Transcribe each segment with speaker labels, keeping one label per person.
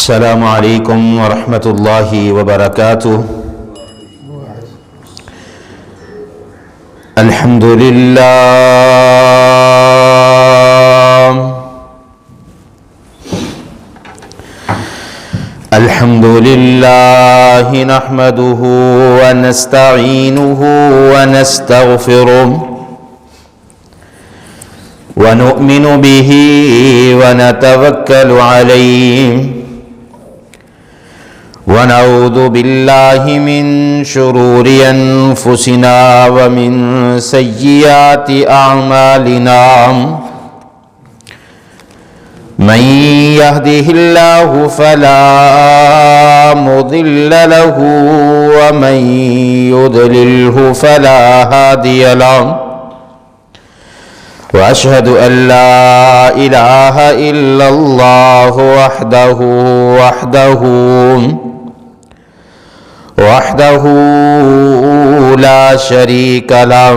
Speaker 1: السلام علیکم ورحمۃ اللہ وبرکاتہ۔ الحمد للہ نحمدہ ونستعینہ ونستغفرہ ونؤمن به ونتوکل علیہ ونعوذ باللہ من شرور انفسنا ومن سیئات اعمالنا من يهده الله فلا مضل له ومن يضلله فلا هادي له وأشهد أن لا إله إلا الله وحده لا شريك له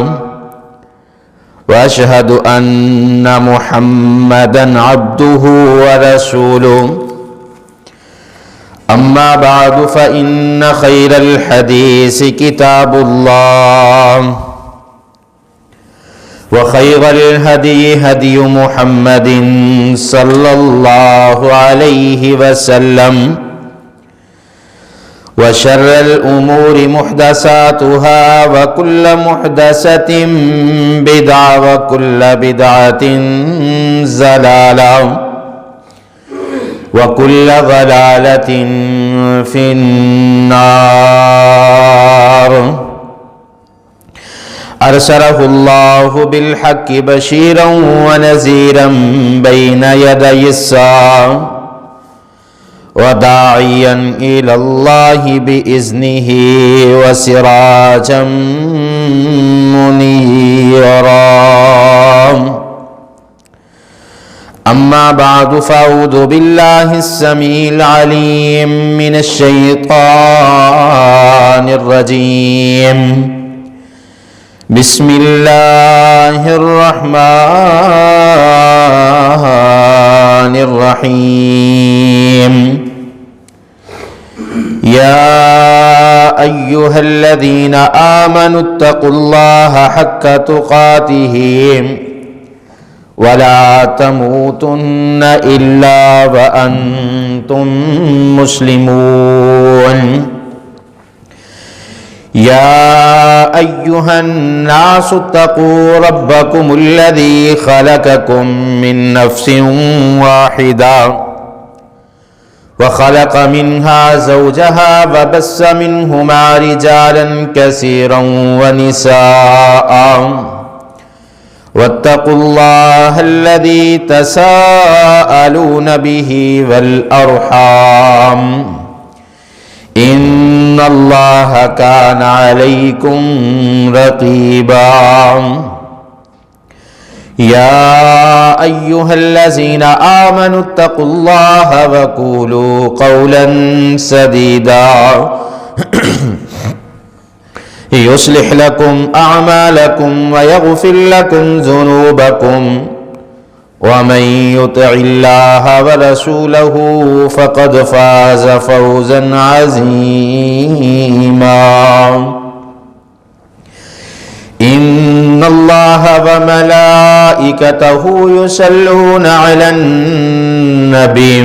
Speaker 1: وأشهد أن محمدا عبده ورسوله أما بعد فإن خير الحديث كتاب الله وخير الهدي هدي محمد صلى الله عليه وسلم وشر الأمور محدثاتها وكل محدثة بدعة وكل بدعة ضلالة وكل ضلالة في النار۔ أرسله الله بالحق بشيرا ونذيرا بين يدي الساعة وداعيا إلى الله بإذنه وسراجا منيرا۔ أما بعد فأعوذ بالله السميع العليم من الشيطان الرجيم۔ بسم الله الرحمن الرحيم۔ يا أيها الذين آمنوا اتقوا الله حق تقاته ولا تموتن إلا وأنتم مسلمون۔ يا أيها الناس اتقوا ربكم الذي خلقكم من نفس واحدة وخلق منها زوجها وبث منهما رجالا كثيرا ونساء واتقوا الله الذي تساءلون به والأرحام إن الله كان عليكم رقيبا۔ يا أيها الذين آمنوا اتقوا الله وقولوا قولا سديدا يصلح لكم أعمالكم ويغفر لكم ذنوبكم ومن يطع الله ورسوله فقد فاز فوزا عظيما۔ إن الله وملائكته يصلون على النبي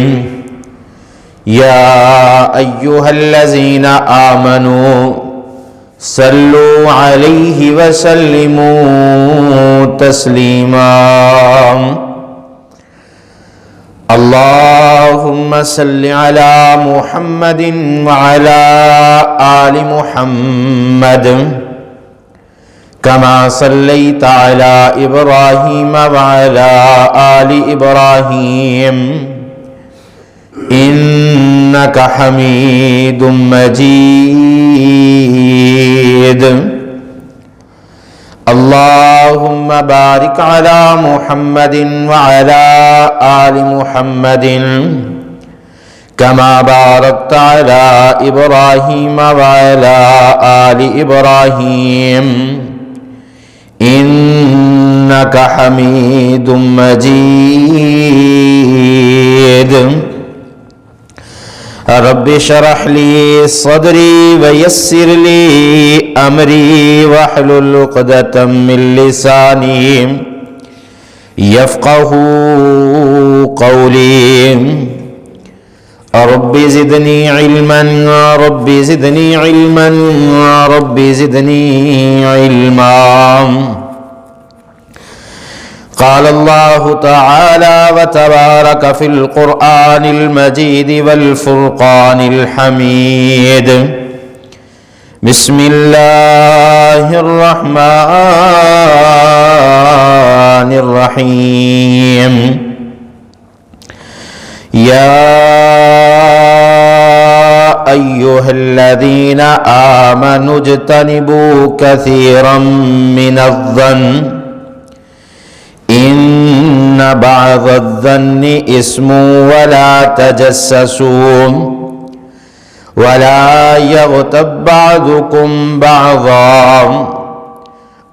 Speaker 1: يا أيها الذين آمنوا صلوا عليه وسلموا تسليما۔ اللهم صل على محمد وعلى آل محمد كما صليت على إبراهيم وعلى آل إبراهيم إنك حميد مجيد۔ اللهم بارك على محمد وعلى آل محمد كما باركت على إبراهيم وعلى آل إبراهيم إنك حميد مجيد۔ رب اشرح لي صدري ويسر لي أمري واحلل عقدة من لساني يفقهوا قولي رب زدني علما رب زدني علما رب زدني علما قال الله تعالى وتبارك في القرآن المجيد والفرقان الحميد بسم الله الرحمن الرحيم يا أيها الذين آمنوا اجتنبوا كثيرا من الظن إن بعض الظن إثم ولا تجسسوا ولا يغتب بعضكم بعضا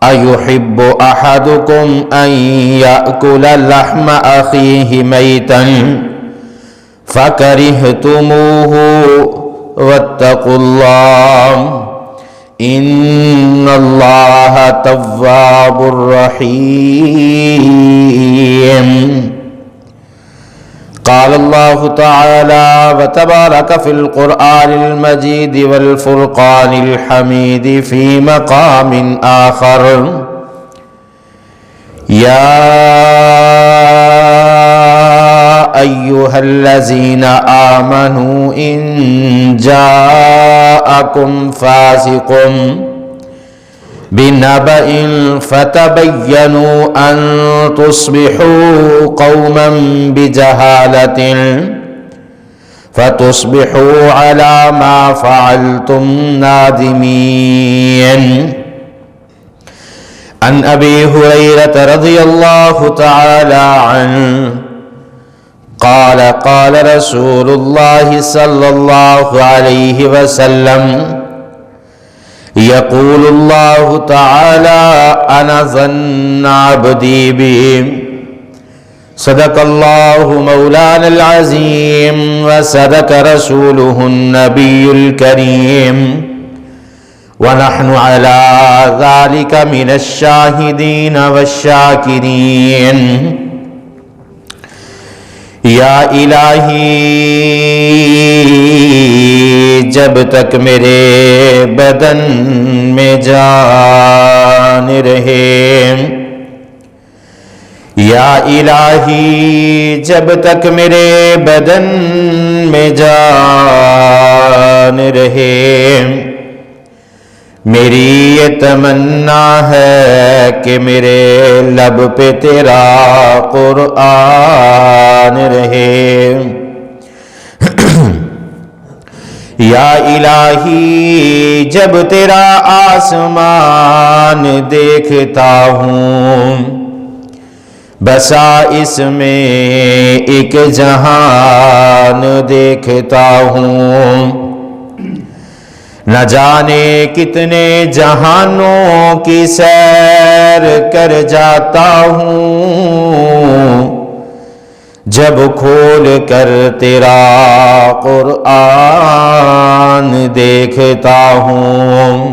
Speaker 1: أيحب أحدكم أن يأكل لحم أخيه ميتا فكرهتموه واتقوا الله إن الله تواب رحيم قال الله تعالى وتبارك في القرآن المجيد والفرقان الحميد في مقام آخر يا أيها الذين آمنوا إن جاءكم فاسق بنبأ فتبينوا أن تصبحوا قوما بجهالة فتصبحوا على ما فعلتم نادمين عن أبي هريرة رضي الله تعالى عنه قال قال رسول الله صلى الله عليه وسلم يقول الله تعالى أنا ظن عبدي بي صدق الله مولانا العظيم وصدق رسوله النبي الكريم ونحن على ذلك من الشاهدين والشاكرين یا الہی جب تک میرے بدن میں جان رہے یا الہی جب تک میرے بدن میں جان رہے میری یہ تمنا ہے کہ میرے لب پہ تیرا قرآن رہے یا الہی جب تیرا آسمان دیکھتا ہوں بسا اس میں ایک جہان دیکھتا ہوں نہ جانے کتنے جہانوں کی سیر کر جاتا ہوں جب کھول کر تیرا قرآن دیکھتا ہوں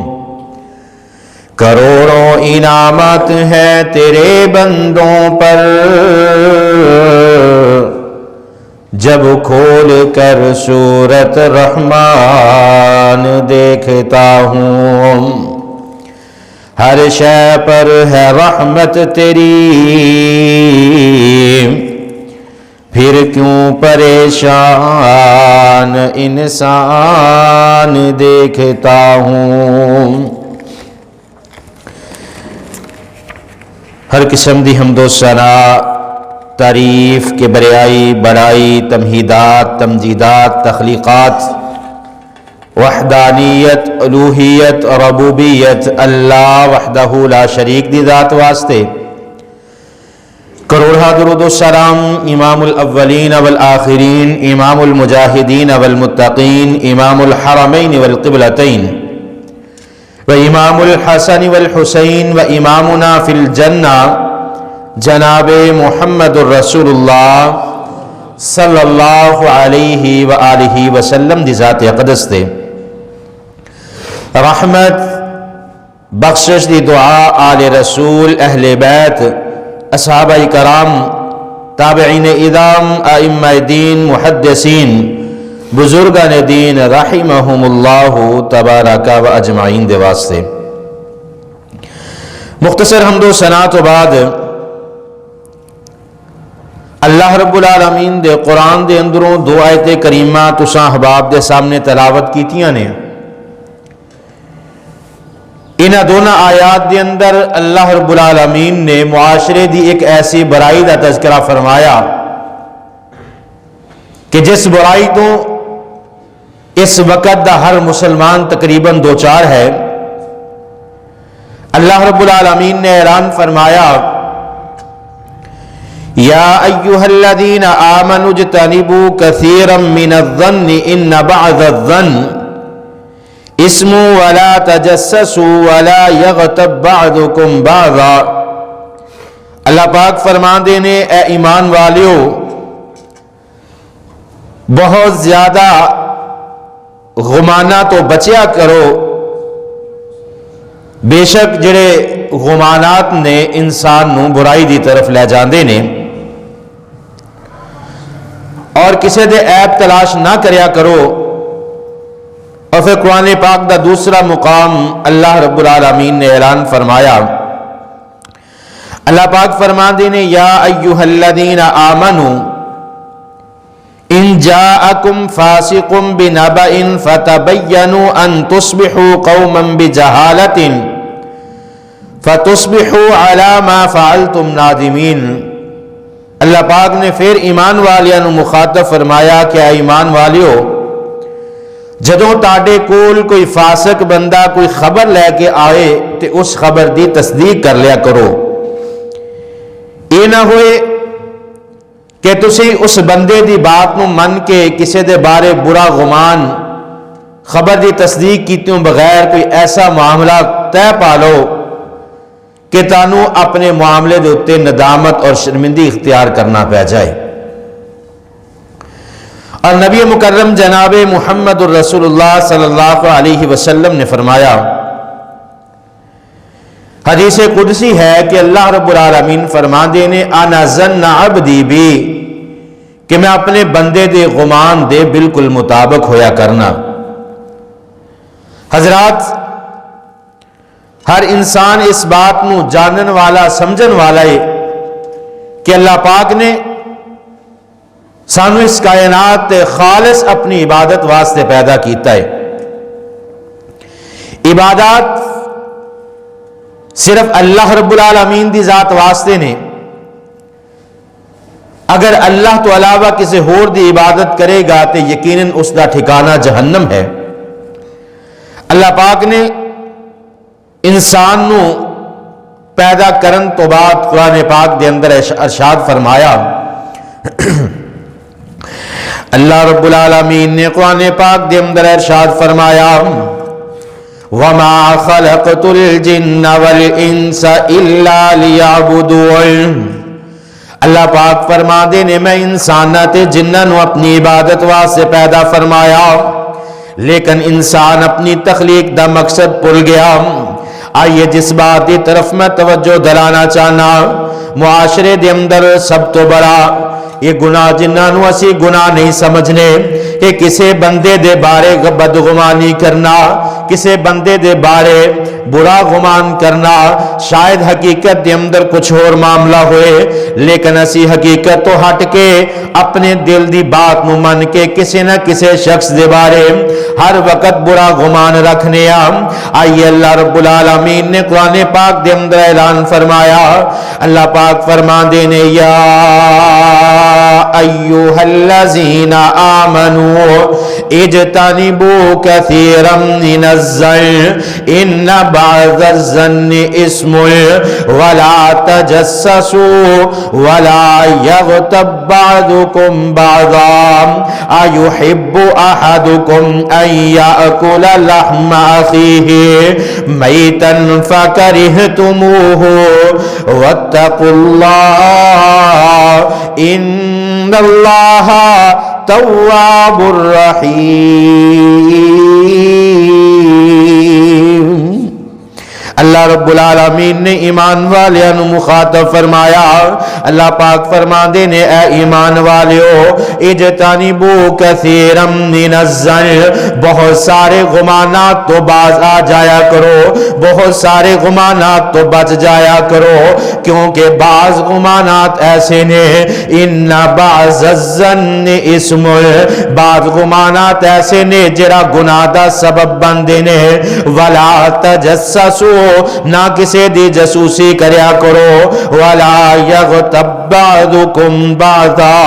Speaker 1: کروڑوں انعامات ہیں تیرے بندوں پر جب کھول کر سورت رحمان دیکھتا ہوں ہر شے پر ہے رحمت تیری پھر کیوں پریشان انسان دیکھتا ہوں ہر قسم دی حمد و ثنا تعریف کے بریائی بڑائی تمہیدات تمجیدات تخلیقات وحدانیت الوہیت ربوبیت اللہ وحدہ لا شریک دی ذات واسطے کروڑا درود و سلام امام الاولین والآخرین امام المجاہدین والمتقین امام الحرمین والقبلتین و امام الحسن والحسین و امامنا فی الجنہ جناب محمد الرسول اللہ صلی اللہ علیہ وآلہ وسلم دی ذات اقدس تے رحمت بخشش دی دعا آل رسول اہل بیت اصحابہ کرام تابعین ادام ائمہ دین محدثین بزرگان دین رحمہم اللہ تبارک و اجمعین دے واسطے مختصر حمد و ثنا تو بعد اللہ رب العالمین دے قرآن دے اندروں دو آیت کریمہ تساں احباب دے سامنے تلاوت کیتیاں نے. انہاں دونوں آیات دے اندر اللہ رب العالمین نے معاشرے دی ایک ایسی برائی دا تذکرہ فرمایا کہ جس برائی تو اس وقت دا ہر مسلمان تقریباً دوچار ہے. اللہ رب العالمین نے اعلان فرمایا یا ایہا الذین آمنوا اجتنبوا کثیرا من الظن ان بعض الظن اسم ولا تجسسوا ولا یغتب بعضکم بعضا. اللہ پاک فرماندے نے اے ایمان والیو بہت زیادہ غمانہ تو بچیا کرو، بے شک جڑے غمانات نے انسان نو برائی دی طرف لے جاندے نے، اور کسے دے عیب تلاش نہ کریا کرو. اور پھر قرآن پاک دا دوسرا مقام اللہ رب العالمین نے اعلان فرمایا. اللہ پاک فرماندے نے یا ایہا الذین آمنوا ان جاءکم فاسق بنبأ فتبینوا ان تصبحوا قوما بجہالۃ فتصبحوا علی ما فعلتم نادمین. اللہ پاک نے پھر ایمان والیاں نو مخاطب فرمایا کہ اے ایمان والیو جدوں تاڈے کول کوئی فاسق بندہ کوئی خبر لے کے آئے تے اس خبر دی تصدیق کر لیا کرو. یہ نہ ہوئے کہ تسی اس بندے دی بات نو من کے کسے دے بارے برا گمان خبر دی تصدیق کیتیوں بغیر کوئی ایسا معاملہ طے پا لو کہ تانوں اپنے معاملے دے اتے ندامت اور شرمندگی اختیار کرنا پہ جائے. اور نبی مکرم جناب محمد الرسول اللہ صلی اللہ علیہ وسلم نے فرمایا، حدیث قدسی ہے کہ اللہ رب العالمین فرماندے نے انا ظن عبدی بی، کہ میں اپنے بندے دے گمان دے بالکل مطابق ہویا کرنا. حضرات ہر انسان اس بات نو جانن والا سمجھن والا ہے کہ اللہ پاک نے سانو اس کائنات تے خالص اپنی عبادت واسطے پیدا کیتا ہے. عبادات صرف اللہ رب العالمین دی ذات واسطے نے. اگر اللہ تو علاوہ کسی ہور دی عبادت کرے گا تے یقیناً اس دا ٹھکانہ جہنم ہے. اللہ پاک نے انسان نو پیدا کرن تو بعد قرآن پاک دے اندر ارشاد فرمایا، اللہ رب العالمین نے قرآن پاک دے اندر ارشاد فرمایا وَمَا خَلَقْتُ الْجِنَّ وَالْإِنسَ إِلَّا لِيَعْبُدُونَ. اللہ پاک فرما دے نے میں انسانات جنہ نو اپنی عبادت واسطے پیدا فرمایا، لیکن انسان اپنی تخلیق دا مقصد بھول گیا. آئیے جس بات دی طرف میں توجہ دلانا چاہنا، معاشرے دے اندر سب تو بڑا یہ گناہ جنہاں نو اسی گناہ نہیں سمجھنے کہ کسے بندے دے بارے بدگمانی کرنا، کسے بندے دے بارے برا گمان کرنا. شاید حقیقت دے اندر کچھ اور معاملہ ہوئے، لیکن اسی حقیقت تو ہٹ کے اپنے دل دی بات نو من کے کسے نہ کسے شخص دے بارے ہر وقت برا گمان رکھنے. آئیے اللہ رب العالمین نے قرآن پاک دے اندر اعلان فرمایا. اللہ پاک فرما دینے یا ایوہا الذین آمنوا اجتنبوا کثیرا من الظن ان بعض الظن اسم ولا تجسسوا ولا یغتب بعضکم بعضا ایحب احدکم ان یأکل لحم اخیہ میتا فکرہتموہ واتقوا اللہ ان ان اللہ تواب الرحیم۔ اللہ رب العالمین نے ایمان والیاں نو مخاطب فرمایا، اللہ پاک فرماندے نے اے ایمان والیو اجتنبوا کثیرا من الظن، بہت سارے گمانات تو باز آ جایا کرو، بہت سارے گمانات تو بچ جایا کرو، کیونکہ بعض گمانات ایسے نے ان بعض الظن اسم، بعض گمانات ایسے نے جڑا گناہ دا سبب بندے نے، ولا تجسسوا، نہ کسی دی جسوسی کریا کرو، ولا یغتب بعضکم بعضا،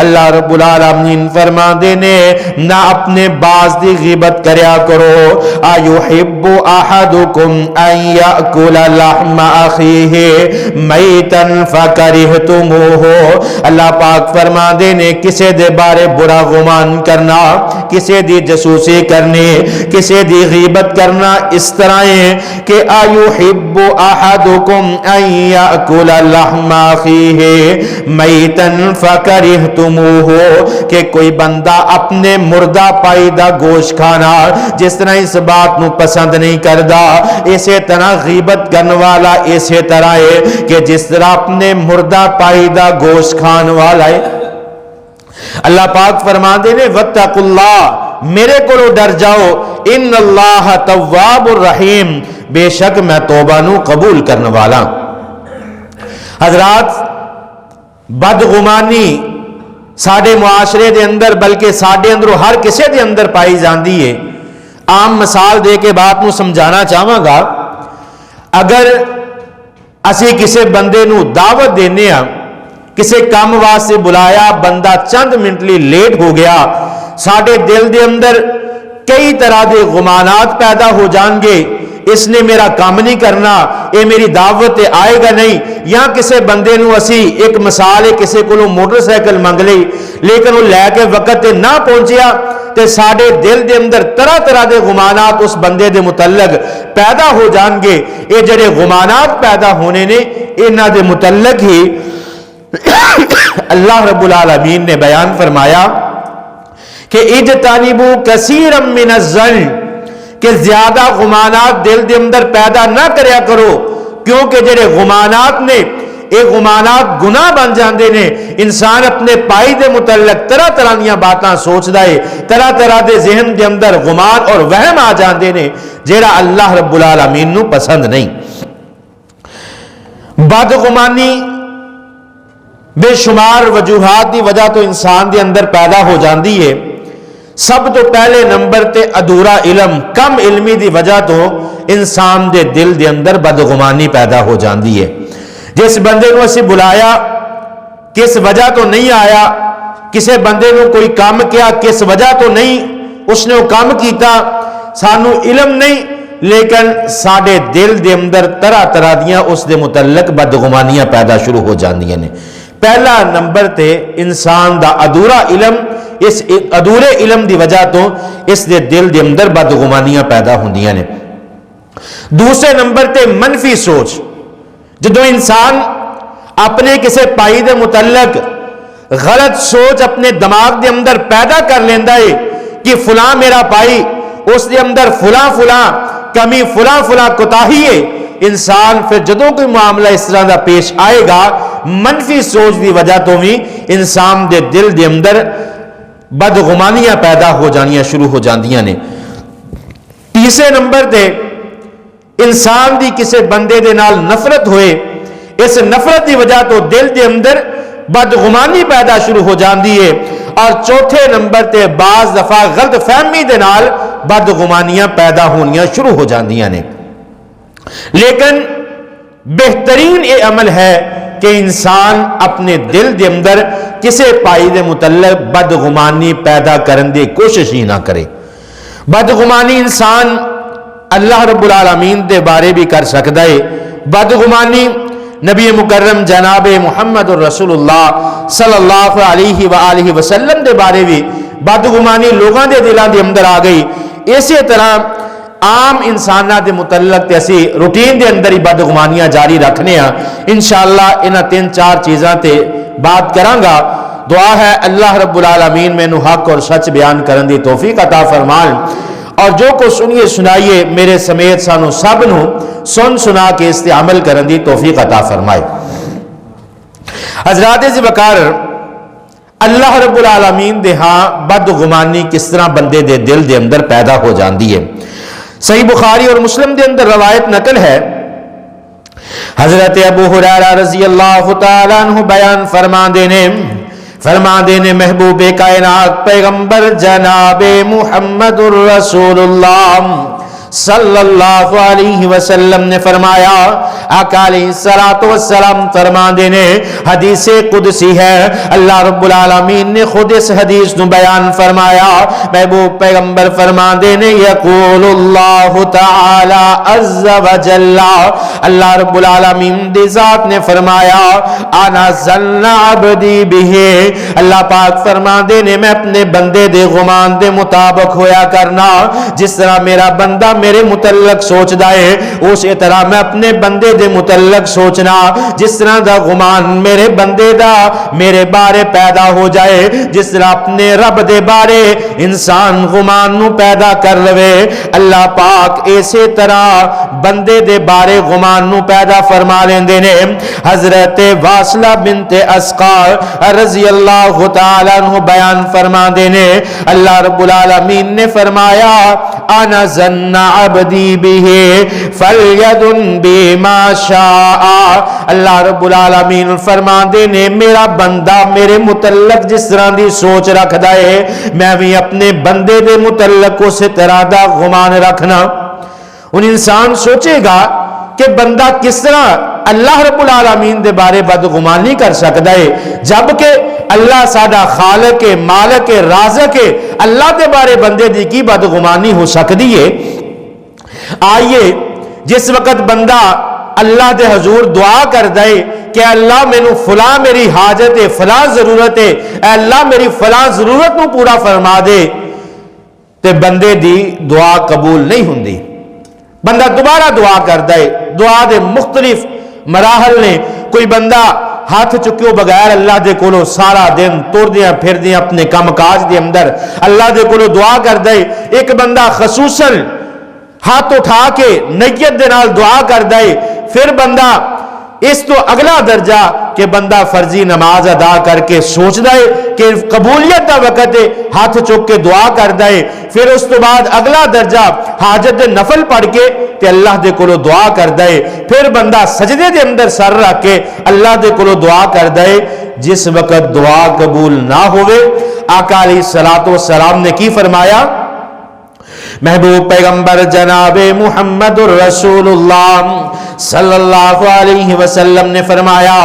Speaker 1: اللہ رب العالمین فرما دینے نہ اپنے بعض دی غیبت کریا کرو، ایحب احدکم ان یأکل لحم اخیہ میتا فکرہتموہ، اللہ پاک فرما دینے کسی دے بارے برا گمان کرنا، کسی دی جسوسی کرنی، کسی دی غیبت کرنا اس طرح ہے کہ ایحب احدکم ان یأکل لحم اخیہ میتا فکرہتموہ، کہ کوئی بندہ اپنے مردہ پائیدہ گوشت کھانا جس طرح اس بات نو پسند نہیں کردا، اسی طرح غیبت کرنے والا اسی طرح ہے کہ جس طرح اپنے مردہ پائیدہ گوشت کھان والا ہے۔ اللہ پاک فرما دے نے واتقوا اللہ، میرے کو ڈر جاؤ، ان اللہ تواب الرحیم، بے شک میں توبہ نو قبول کرنے والا۔ حضرات، بدگمانی ساڈے معاشرے دے اندر بلکہ ساڈے اندر ہر کسی دے اندر پائی جاندی ہے۔ عام مثال دے کے بات نو سمجھانا چاہواں گا، اگر اسی کسی بندے نو دعوت دینے ہاں، کسی کام واسطے بلایا، بندہ چند منٹ لی لیٹ ہو گیا، ساڈے دل دے اندر کئی طرح دے گمانات پیدا ہو جان گے، اس نے میرا کام نہیں کرنا، اے میری دعوت آئے گا نہیں، یا کسی بندے نو اسی ایک مثال ہے کسی کو موٹر سائیکل منگ لی لیکن وہ لے کے وقت تے نہ پہنچیا، تے ساڈے دل دے اندر طرح طرح دے گمانات اس بندے دے متعلق پیدا ہو جان گے۔ اے جڑے گمانات پیدا ہونے نے انہاں دے متعلق ہی اللہ رب العالمین نے بیان فرمایا کہ اجتنبوا کثیرا من الظن، کہ زیادہ گمانات دل دے اندر پیدا نہ کریا کرو، کیونکہ جڑے گمانات نے یہ گمانات گناہ بن جاندے نے، انسان اپنے پائی دے متعلق طرح طرح دیاں باتاں سوچدا ہے، طرح طرح دے ذہن دے اندر گمان اور وہم آ جاندے نے جڑا اللہ رب العالمین نو پسند نہیں۔ بدگمانی بے شمار وجوہات دی وجہ تو انسان دے اندر پیدا ہو جاندی ہے۔ سب تو پہلے نمبر تے ادھورا علم، کم علمی دی وجہ تو انسان دے دل دے اندر بدگمانی پیدا ہو جاندی ہے۔ جس بندے کو اسی بلایا کس وجہ تو نہیں آیا، کسے بندے کو کوئی کام کیا کس وجہ تو نہیں اس نے وہ کام کیتا، سانو علم نہیں، لیکن ساڈے دل دے اندر طرح طرح دیاں اس دے متعلق بدگمانیاں پیدا شروع ہو جاندیاں نے۔ پہلا نمبر تے انسان دا ادھورا علم، اس ادھورے علم دی وجہ تو اس دے دل دے اندر بدگمانیاں پیدا ہوندیاں نے۔ دوسرے نمبر تے منفی سوچ، جدو انسان اپنے کسی پائی دے متعلق غلط سوچ اپنے دماغ دے اندر پیدا کر لیندا ہے کہ فلاں میرا پائی، اس دے اندر فلاں فلاں کمی، فلاں فلاں کوتاہی ہے، انسان پھر جدوں کوئی معاملہ اس طرح دا پیش آئے گا منفی سوچ دی وجہ تو بھی انسان دے دل دے اندر بدگمانیاں پیدا ہو جانیاں شروع ہو جاندیاں نے۔ تیسرے نمبر تے انسان دی کسی بندے دے نال نفرت ہوئے، اس نفرت دی وجہ تو دل دے اندر بدگمانی پیدا شروع ہو جاندی ہے۔ اور چوتھے نمبر تے بعض دفعہ غلط فہمی دے نال بدگمانیاں پیدا ہونیاں شروع ہو جاندیاں نے۔ لیکن بہترین یہ عمل ہے کہ انسان اپنے دل دے اندر کسی پائی دے متعلق بدگمانی پیدا کرن دی کوشش ہی نہ کرے۔ بدگمانی انسان اللہ رب العالمین دے بارے بھی کر سکتا ہے، بدگمانی نبی مکرم جناب محمد الرسول اللہ صلی اللہ علیہ وآلہ وسلم دے بارے بھی بدگمانی لوگاں دے دلاں دے اندر آ گئی۔ اسی طرح عام انسانہ دے متعلق تے اسی روٹین دے اندر ہی بدگمانیاں جاری رکھنے ہیں۔ انشاءاللہ انہاں 3-4 چیزاں تے بات کراں گا۔ دعا ہے اللہ رب العالمین میں حق اور سچ بیان کرن دی توفیق عطا فرمان اور جو کو سنیے سنائیے میرے سمیت سانو سب نو سن سنا کے اس تے عمل کرن دی توفیق عطا فرمائے۔ حضرات ذی وقار اللہ رب العالمین دے ہاں بدگمانی کس طرح بندے دے دل دے اندر پیدا ہو جاندی ہے۔ صحیح بخاری اور مسلم دے اندر روایت نقل ہے، حضرت ابو ہریرہ رضی اللہ تعالیٰ عنہ بیان فرما دینے محبوب کائنات پیغمبر جناب محمد الرسول اللہ صلی اللہ علیہ وسلم نے فرمایا، آقا علیہ السلام فرما دینے حدیث قدسی ہے، اللہ رب العالمین نے خود اس حدیث نو بیان فرمایا، محبوب پیغمبر فرما دینے یقول اللہ تعالی عز و جل، اللہ رب العالمین دی ذات نے فرمایا انا ظن عبدی بہ، اللہ پاک فرما دینے میں اپنے بندے دے گمان دے مطابق ہویا کرنا، جس طرح میرا بندہ میرے متعلق سوچ دائے اسی طرح میں اپنے بندے دے متعلق سوچنا، جس طرح دا گمان میرے بندے دا میرے بارے پیدا ہو جائے، جس طرح اپنے رب دے بارے انسان گمان نو پیدا کر لوے، اللہ پاک اسی طرح بندے دے بارے گمان نو پیدا فرما لیندے نے۔ حضرت واصلہ بنت اسقا رضی اللہ تعالیٰ عنہ بیان فرما دینے اللہ رب العالمین نے فرمایا انا ظن عبدی بہ فلیدن بما شاء، اللہ رب العالمین فرما دینے میرا بندہ میرے متعلق جس طرح دی سوچ رکھ دائے میں بھی اپنے بندے دے متعلق اسی طرح دا گمان رکھنا۔ ان انسان سوچے گا کہ بندہ کس طرح اللہ رب العالمین دے بارے بدگمانی کر سکتا ہے، جبکہ اللہ سادہ خالق مالک رازق اللہ دے بارے بندے دی کی بدگمانی ہو سکتی ہے۔ آئیے جس وقت بندہ اللہ دے حضور دعا کر دے کہ اللہ میں نو فلاں میری حاجت ہے، فلاں ضرورت ہے، اے اللہ میری فلاں ضرورت نو پورا فرما دے، تے بندے دی دعا قبول نہیں ہوندی۔ بندہ دوبارہ دعا کر دے، دعا دے مختلف مراحل نے، کوئی بندہ ہاتھ چکیو بغیر اللہ دے کولو سارا دن تور دیا پھر دیا اپنے کام کاج دے اندر اللہ دے کولو دعا کر دے، ایک بندہ خصوصاً ہاتھ اٹھا کے نیت دے نال دعا کر دے، پھر بندہ اس تو اگلا درجہ کہ بندہ فرضی نماز ادا کر کے سوچ دے کہ قبولیت دا وقت ہے ہاتھ چک کے دعا کر دے، پھر اس تو بعد اگلا درجہ حاجت دے نفل پڑھ کے تے اللہ دے کولو دعا کر دے، پھر بندہ سجدے دے اندر سر رکھ کے اللہ دے کولو دعا کر دے۔ جس وقت دعا قبول نہ ہوئے آقا علیہ السلام نے کی فرمایا؟ محبوب پیغمبر جناب محمد الرسول اللہ صلی اللہ علیہ وسلم نے فرمایا،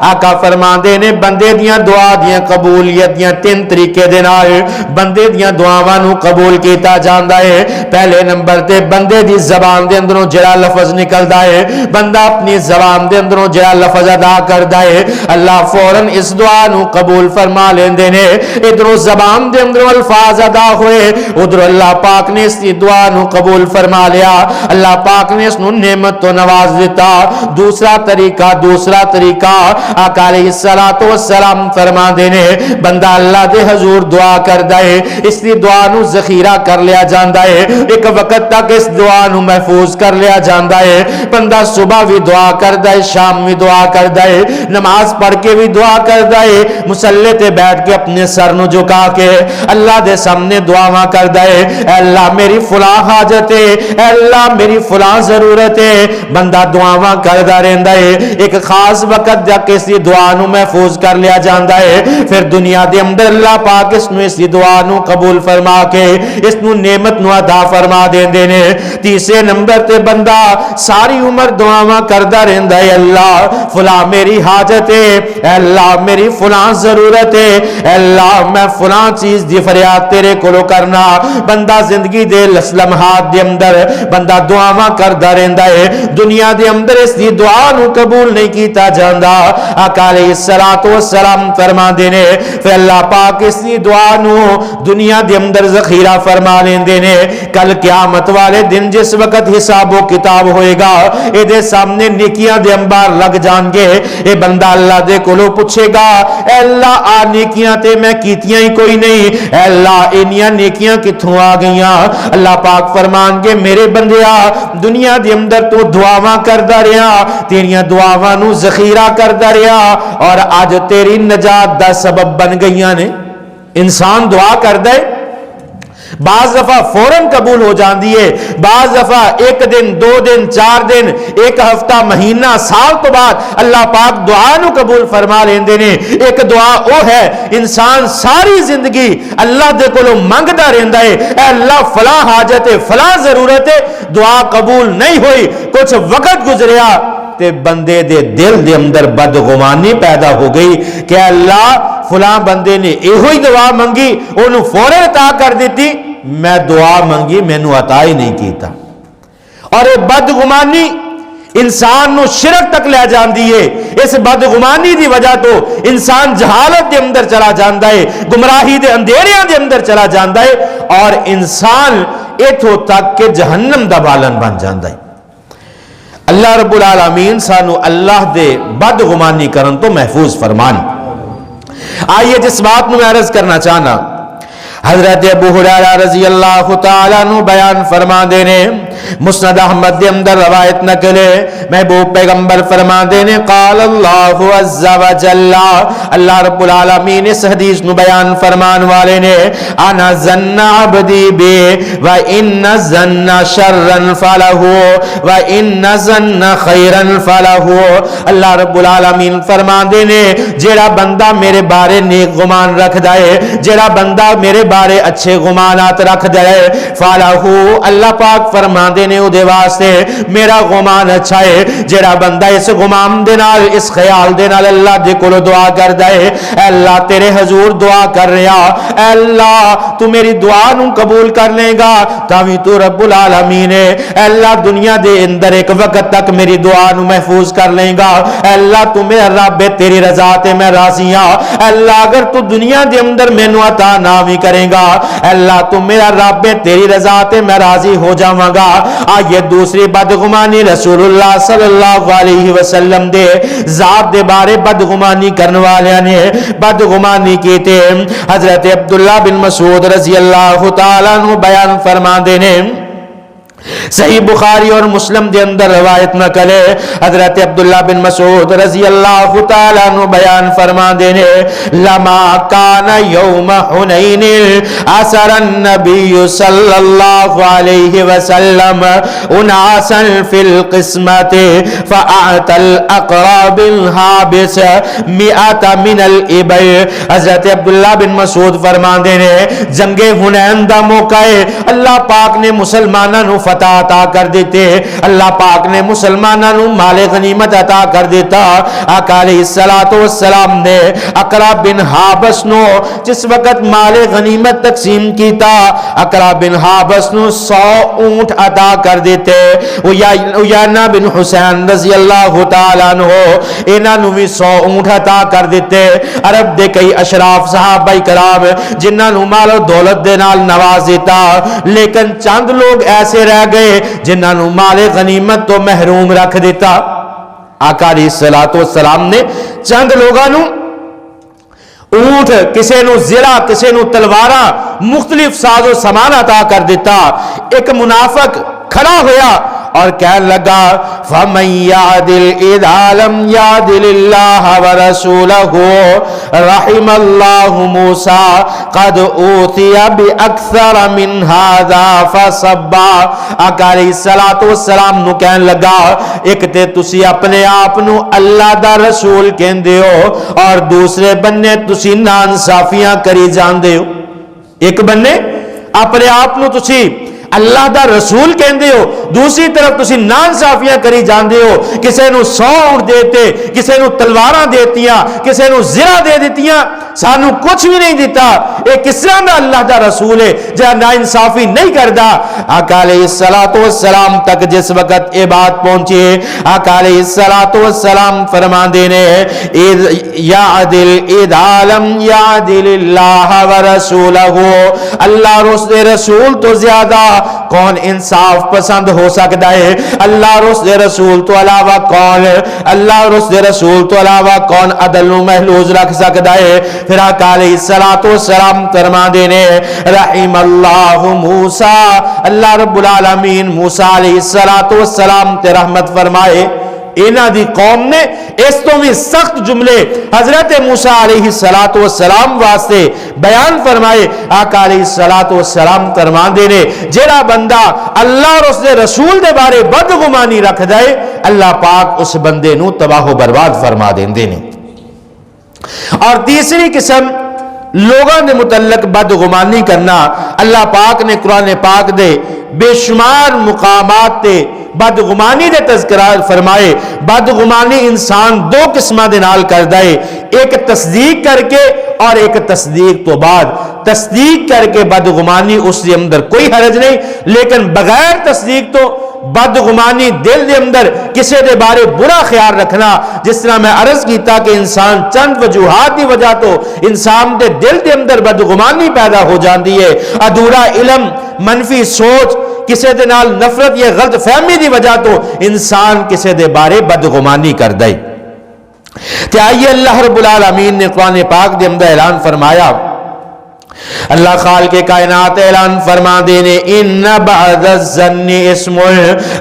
Speaker 1: آقا فرما دینے بندے دیاں دعا دیاں قبولیت دیاں تین طریقے دے نال بندے دیاں دعاواں نو قبول کیتا جاندا ہے۔ پہلے نمبر تے بندے دی زبان دے اندروں جڑا لفظ نکلدا ہے، بندہ اپنی زبان دے اندروں جڑا لفظ ادا کردا ہے اللہ فوراً اس دعا نو قبول فرما لیندے نے۔ ادھروں زبان دے اندروں الفاظ ادا ہوئے، ادھر اللہ پاک نے اس دعا نو قبول فرما لیا، اللہ پاک نے اس نو نعمت تو نواز دیتا۔ دوسرا طریقہ آقا علیہ السلام فرما دینے بندہ اللہ دے حضور دعا کر دے، اس دی دعا نو ذخیرہ کر لیا جاندا ہے، ایک وقت تک اس دعا نو محفوظ کر لیا جاندا ہے۔ بندہ صبح بھی دعا کر دے، شام بھی دعا کر دے، نماز پڑھ کے بھی دعا کر دے، مصلی تے بیٹھ کے اپنے سر نو جھکا کے اللہ دے سامنے دعاواں کر دے، اے اللہ میری فلاں حاجت ہے، اے اللہ میری فلاں ضرورت ہے، بندہ دعاواں کردا رہندا ہے، ایک خاص وقت جا کے اس دی دعا نو محفوظ کر لیا جاندا ہے، پھر دنیا دے اندر اللہ پاک اس نو اس دی دعا نو قبول فرما کے اس نو نعمت نو عطا فرما دیندے نے۔ تیسرے نمبر تے بندہ ساری عمر دعاواں کردا رہندا ہے، اللہ فلاں میری حاجت ہے، اے اللہ میری فلاں ضرورت ہے، اے اللہ میں فلاں چیز دی فریاد تیرے کولو کرنا۔ بندہ زندگی دے دے لمحات دے اندر بندہ دعاواں کردا رہندا ہے، دنیا دے اندر اس دی دعا نو قبول نہیں کیتا جاندا۔ آقا علیہ الصلوۃ والسلام فرماندے نے پھر اللہ پاک اس دی دعا نو دنیا دے اندر ذخیرہ فرما لیندے نے، کل قیامت والے دن جس وقت حساب و کتاب ہوئے گا اے دے سامنے نیکیاں دے انبار لگ جان گے، اے بندہ اللہ دے کولو پوچھے گا اے اللہ آ نیکیاں تے میں کیتیاں ہی کوئی نہیں، اے اللہ انیاں نیکیاں کتھوں آ گئیاں؟ اللہ پاک فرمان گے میرے بندیا دنیا دے اندر تو دعاواں کردا رہیا، تیریاں دعاواں نو ذخیرہ کردا رہیا اور اج تیری نجات دا سبب بن گئیاں نے۔ انسان دعا کردا ہے، بعض دفعہ فوراً قبول ہو جاندی ہے، بعض دفعہ ایک دن، 2 دن، 4 دن، ایک ہفتہ، مہینہ، سال تو بعد اللہ پاک دعا نو قبول فرما لیندے نے۔ ایک دعا او ہے انسان ساری زندگی اللہ دے کولو منگدا رہندا ہے، اے اللہ فلاں حاجت ہے، فلاں ضرورت ہے، دعا قبول نہیں ہوئی، کچھ وقت گزریا تے بندے دے دل دے اندر بدگمانی پیدا ہو گئی کہ اللہ فلاں بندے نے ایہو ہی دعا منگی انہوں فوراً عطا کر دیتی، میں دعا منگی مینوں عطا ہی نہیں کیتا۔ اور یہ بدگمانی انسان نو شرک تک لے جاندی ہے، اس بدگمانی دی وجہ تو انسان جہالت دے اندر چلا جاندا ہے، گمراہی دے اندھیریاں دے اندر چلا جاندا ہے اور انسان ایتھوں تک کہ جہنم دا بالن بن جاندا ہے۔ اللہ رب العالمین سانو اللہ دے بدگمانی کرن تو محفوظ فرمان۔ آئیے جس بات میں عرض کرنا چاہنا، حضرت ابو ہریرہ رضی اللہ تعالیٰ عنہ بیان فرما دینے، مسند احمد دے اندر روایت نکلے، محبوب پیغمبر فرما دینے قال اللہ عز و جل، اللہ رب العالمین اس حدیث نو بیان فرمان والے نے، انا ظن عبدی بی و ان ظن شرا فلہ و ان ظن خیرا فلہ۔ اللہ رب العالمین فرما دینے جیڑا بندہ میرے بارے نیک گمان رکھ دائے، جیڑا بندہ میرے بارے اچھے گمانات رکھ دائے، فالہو اللہ پاک فرما دینے او دے واسطے میرا گمان اچھا ہے۔ جیڑا بندہ اس گمان دے نال، اس خیال دے نال اللہ دے کولو دعا کر دائے، اے اللہ تیرے حضور دعا کر رہا، اے اللہ تو میری دعا نو قبول کر لے گا تاوی تو رب العالمین ہے، اے اللہ دنیا دے اندر ایک وقت تک میری دعا نو محفوظ کر لے گا، اے اللہ تو میرا رب ہے، تیری رضا تے میں راضی ہاں، اے اللہ اگر تو دنیا دے اندر مینوں عطا نہ بھی کرے گا، اے اللہ تو میرا رب ہے، تیری رضا تے میں راضی ہو جاواں گا۔ آئیے دوسری بدگمانی رسول اللہ صلی اللہ علیہ وسلم دے ذات دے بارے بدگمانی کرنے والے نے بدگمانی کی تے حضرت عبداللہ بن مسعود رضی اللہ تعالیٰ عنہ بیان فرما دینے، صحیح بخاری اور مسلم دے اندر روایت نقل ہے، حضرت عبداللہ بن مسعود رضی اللہ تعالیٰ عنہ بیان فرما دینے، لما کان یوم حنین اثر النبی صلی اللہ علیہ وسلم اناسا فی القسمت فاعت الاقراب الحابس 100 من الابل۔ حضرت عبداللہ بن مسعود فرما دینے جنگ حنین دا موقع ہے، اللہ پاک نے مسلمانوں فتح عطا کر دیتے، اللہ پاک نے مسلمانوں مال غنیمت عطا کر دیتا۔ آقا علیہ الصلوۃ والسلام نے اقرا بن حابس نو جس وقت مال غنیمت تقسیم کیتا، اقرا بن حابس نو 100 اونٹ عطا کر دیتے، عیینہ بن حسین رضی اللہ تعالیٰ عنہ انہاں نو بھی 100 اونٹ عطا کر دیتے۔ عرب دے کئی اشراف صحابہ کرام جنہاں نو مال و دولت دے نال نواز دیتا، لیکن چند لوگ ایسے رہ گئے جنہاں نو مال غنیمت تو محروم رکھ دیتا۔ آقا علیہ الصلوۃ والسلام نے چند لوگاں نو اونٹ، کسے نو زرہ، کسے نو تلواراں، مختلف ساز و سامان عطا کر دیتا۔ ایک منافق کھڑا ہویا اور کہنے لگا فَمَنْ يَعْدِلْ إِذَا لَمْ يَعْدِلِ اللَّهَ وَرَسُولَهُ رَحِمَ اللَّهُ مُوسَى قَدْ أُوتِيَ بِأَكْثَرَ مِنْ هَذَا فَصَبَّا۔ آقا علیہ الصلوۃ والسلام نو کہنے لگا ایک تے تسی اپنے آپ نو اللہ دا رسول کہندے ہو اور دوسرے بننے تسی نانصافیاں کری جاندے ہو۔ ایک بننے اپنے آپ نو تسی اللہ دا رسول کہندے ہو، دوسری طرف تسی ناانصافیاں کری جاندے ہو، کسے نو 100 اونٹ دیتے، کسے نو تلواراں دیتیاں، کسے نو زرہ دے دیتیاں، سانو کچھ بھی نہیں دیتا۔ اے کس طرح دا اللہ دا رسول ہے جہاں ناانصافی نہیں کردا؟ آقا علیہ السلام تک جس وقت یہ بات پہنچے، آقا علیہ السلام فرماندے نے یعدل اذا لم یعدل اللہ ورسولہ، اللہ اور اس دے رسول تو زیادہ کون انصاف پسند ہو سکتا ہے؟ اللہ اور اس دے رسول تو علاوہ کون، اللہ اور اس دے رسول تو علاوہ کون عدل و محلوظ رکھ سکتا ہے؟ پھر آقا علیہ السلام فرما دینے رحم اللہ موسیٰ، اللہ رب العالمین موسیٰ علیہ السلام تے رحمت فرمائے۔ اینا دی قوم نے اس تو بھی سخت جملے حضرت موسیٰ علیہ السلام واسطے بیان فرمائے۔ آقا علیہ السلام فرمان دینے جیڑا بندہ اللہ اور اس دے رسول دے بارے بدگمانی رکھ دائے، اللہ پاک اس بندے نو تباہ و برباد فرما دینے۔ اور تیسری قسم لوگوں نے متعلق بدگمانی کرنا، اللہ پاک نے قرآن پاک دے بے شمار مقامات تے بدگمانی دے تذکرہ فرمائے۔ بدگمانی انسان دو قسمہ دے نال کر دائے، ایک تصدیق کر کے اور ایک تصدیق تو بعد۔ تصدیق کر کے بدگمانی اس دے اندر کوئی حرج نہیں، لیکن بغیر تصدیق تو بدگمانی دل دے اندر کسی دے بارے برا خیال رکھنا، جس طرح میں عرض کیتا کہ انسان چند وجوہات دی وجہ تو انسان دے دل دے اندر بدگمانی پیدا ہو جاندی ہے۔ ادھورا علم، منفی سوچ، کسی دے نال نفرت یا غلط فہمی دی وجہ تو انسان کسی دے بارے بدگمانی کر دے۔ تو آئیے اللہ رب العالمین نے قرآن پاک دے اندر اعلان فرمایا، اللہ خالق کائنات اعلان فرما دینے ان بعض الظن اسم،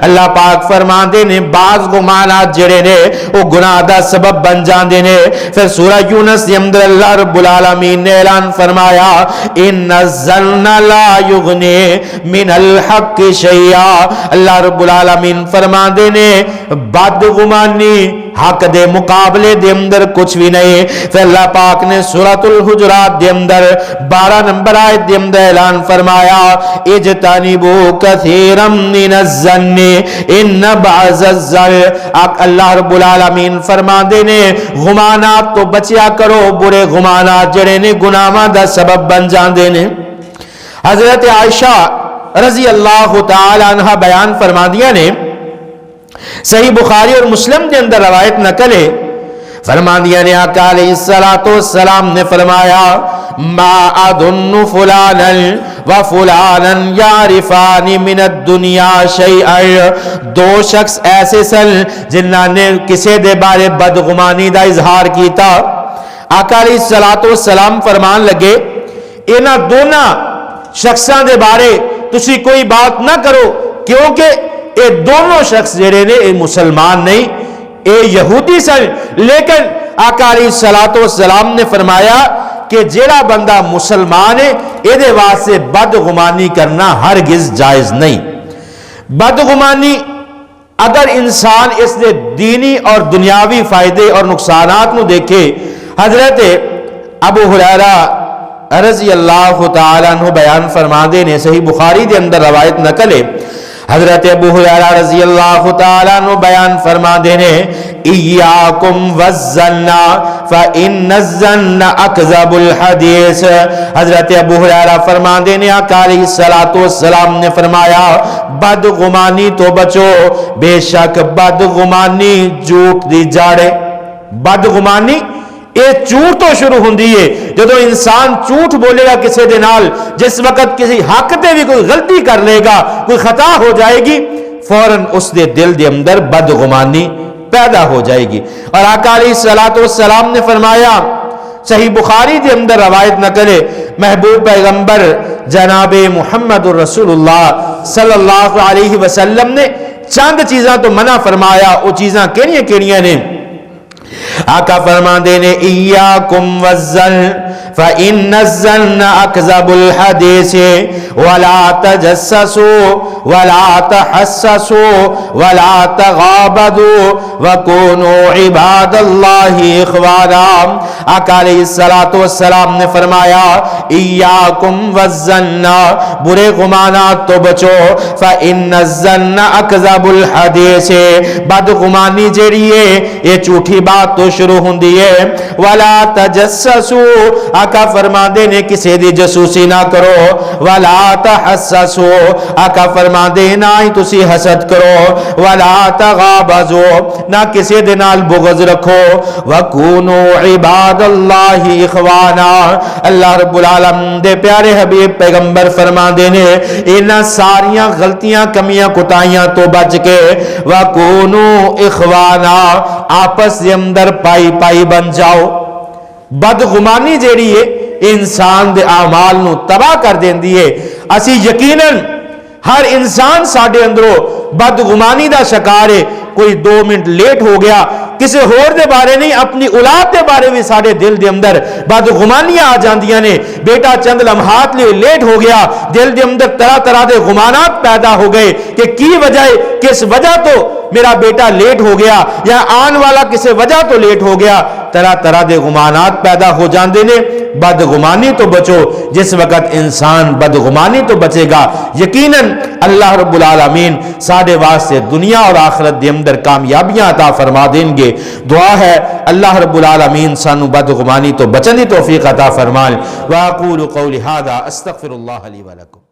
Speaker 1: اللہ پاک فرما دینے بعض گمانات جڑے نے وہ گناہ دا سبب بن جان دینے۔ پھر سورہ یونس کے اندر اللہ رب العالمین نے اعلان فرمایا ان الظن لا یغنی من الحق شیئا، اللہ رب العالمین فرما دینے بدگمانی حق دے مقابلے دے اندر کچھ بھی نہیں۔ پھر اللہ پاک نے سورۃ الحجرات دے اندر 12 نمبر آیت دے اندر اعلان فرمایا اجتنبوا کثیرا من الظن ان بعض الظن، اللہ رب العالمین فرما دینے گمانات تو بچیا کرو، برے گمانات جڑے نے گناہاں دا سبب بن جان دینے۔ حضرت عائشہ رضی اللہ تعالی عنہ بیان فرما دیا نے، صحیح بخاری اور مسلم کے اندر روایت نقل ہے، فرما دیا نے آقا علیہ السلام نے فرمایا ما اظن فلانا و فلانا یعرفان من الدنیا شیئا، دو شخص ایسے سن جنہاں نے کسی دے بارے بدگمانی دا اظہار کیتا۔ آقا علیہ السلام فرمان لگے انہاں دونوں شخصاں دے بارے تسی کوئی بات نہ کرو، کیونکہ اے دونوں شخص جڑے نے اے مسلمان نہیں، اے یہودی سن۔ لیکن آقا علیہ السلام نے فرمایا کہ جیڑا بندہ مسلمان ہے اے دے واسطے بدگمانی کرنا ہرگز جائز نہیں۔ بدگمانی اگر انسان اس دے دینی اور دنیاوی فائدے اور نقصانات نو دیکھے، حضرت ابو ہریرہ رضی اللہ تعالیٰ عنہ بیان فرما دے نے صحیح بخاری دے اندر روایت نقل ہے، حضرت ابو ہریرہ رضی اللہ تعالیٰ عنہ بیان فرما دینے ایاکم والظن فإن الظن اکذب الحدیث، حضرت ابو ہریرہ فرما دینے آقا علیہ السلام نے فرمایا بدگمانی تو بچو، بے شک بدگمانی جھوٹ دی جاڑے۔ بدگمانی یہ جھوٹ تو شروع ہوندی ہے جدو انسان جھوٹ بولے گا کسی دے نال، جس وقت کسی حق تے بھی کوئی غلطی کر لے گا، کوئی خطا ہو جائے گی، فوراً اس دے دل دے اندر بدگمانی پیدا ہو جائے گی۔ اور آقا علیہ السلام نے فرمایا، صحیح بخاری دے اندر روایت نقل ہے، محبوب پیغمبر جناب محمد الرسول اللہ صلی اللہ علیہ وسلم نے چند چیزاں تو منع فرمایا، وہ چیزاں کیڑیاں کیڑیاں نے؟ آقا فرما دینے ایاکم والظن، فإن الظن أكذب الحديث ولا تجسسوا ولا تحسسوا ولا تغابدوا وكونوا عباد اللہ اخوانا۔ آقا علیہ السلام نے فرمایا ایاکم والظن، برے گمانات تو بچو، فإن الظن اکذب الحدیث، بدگمانی جیڑی ہے یہ جھوٹی بات تو شروع ہوندی ہے، ولا تجسسوا، آقا فرما دے نے کسی دی جاسوسی نہ کرو، ولا تحسسوا، آقا فرما دے نہ ہی تسی حسد کرو، ولا تغابزوا، نہ کسی دے نال بغض رکھو، وکونوا عباد اللہ اخوانا۔ اللہ رب العالمین دے پیارے حبیب پیغمبر فرما دے نے انہاں ساریاں غلطیاں کمیاں کوتاہیاں تو بچ کے وکونوا اخوانا، آپس دے اندر پائی پائی بن جاؤ۔ بدگمانی جیڑی ہے انسان دے اعمال نو تباہ کر دیندی ہے۔ اسی یقیناً ہر انسان ساڈے اندروں بدگمانی دا شکار ہے۔ کوئی 2 منٹ لیٹ ہو گیا، کسی ہور دے بارے نہیں اپنی اولاد دے بارے بھی ساڑے دل دے اندر بدگمانیاں آ جاندیاں نے۔ بیٹا چند لمحات لئے لیٹ ہو گیا، دل دے اندر طرح طرح دے گمانات پیدا ہو گئے کہ کی وجہ، کس وجہ تو میرا بیٹا لیٹ ہو گیا، یا آن والا کسی وجہ تو لیٹ ہو گیا، طرح طرح دے گمانات پیدا ہو جاندے نے۔ بدگمانی تو بچو، جس وقت انسان بدگمانی تو بچے گا یقیناً اللہ رب العالمین ساڑے واسطے دنیا اور آخرت دے اندر کامیابیاں عطا فرما دیں گے۔ دعا ہے اللہ رب العالمین سانو بدگمانی تو بچن دی توفیق عطا فرمائے۔ وَأَقُولُ قَوْلِ هَذَا أَسْتَغْفِرُ اللَّهَ لِي وَلَكُمْ۔